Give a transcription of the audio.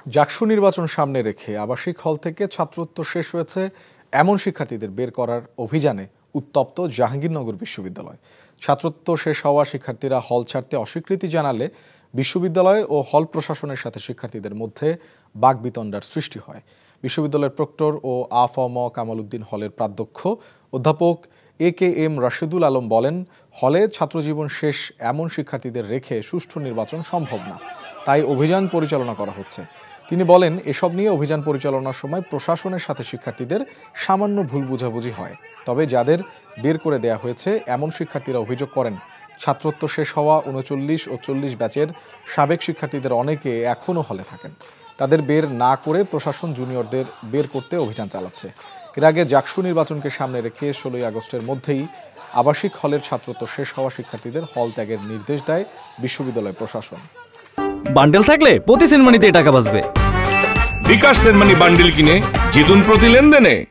জাকসু নির্বাচন সামনে রেখে আবাসিক হল থেকে ছাত্রত্ব শেষ হয়েছে এমন শিক্ষার্থীদের বের করার অভিযানে উত্তপ্ত জাহাঙ্গীরনগর বিশ্ববিদ্যালয়। ছাত্রত্ব শেষ হওয়া শিক্ষার্থীরা হল ছাড়তে অস্বীকৃতি জানালে বিশ্ববিদ্যালয় ও হল প্রশাসনের সাথে শিক্ষার্থীদের মধ্যে বাকবিতণ্ডার সৃষ্টি হয়। বিশ্ববিদ্যালয়ের প্রক্টর ও আফম কামাল উদ্দিন হলের প্রাধ্যক্ষ অধ্যাপক AKM রাশেদুল আলম বলেন, হলে ছাত্রজীবন শেষ এমন শিক্ষার্থীদের রেখে সুষ্ঠু নির্বাচন সম্ভব না, তাই অভিযান পরিচালনা করা হচ্ছে। তিনি বলেন, এসব নিয়ে অভিযান পরিচালনার সময় প্রশাসনের সাথে শিক্ষার্থীদের সামান্য ভুল বোঝাবুঝি হয়। তবে যাদের বের করে দেয়া হয়েছে এমন শিক্ষার্থীরা অভিযোগ করেন, ছাত্রত্ব শেষ হওয়া 39 ও 40 ব্যাচের সাবেক শিক্ষার্থীদের অনেকে এখনও হলে থাকেন। তাদের বের না করে প্রশাসন জুনিয়রদের বের করতে অভিযান চালাচ্ছে। এর আগে জাকসু নির্বাচনকে সামনে রেখে 16 আগস্টের মধ্যেই আবাসিক হলের ছাত্রত্ব শেষ হওয়া শিক্ষার্থীদের হল ত্যাগের নির্দেশ দেয় বিশ্ববিদ্যালয় প্রশাসন। বান্ডেল থাকলে প্রতি সেনমানিতে টাকা বাঁচবে। বিকাশ সেনমানি বান্ডেল কিনে জিতুন প্রতি লেনদেনে।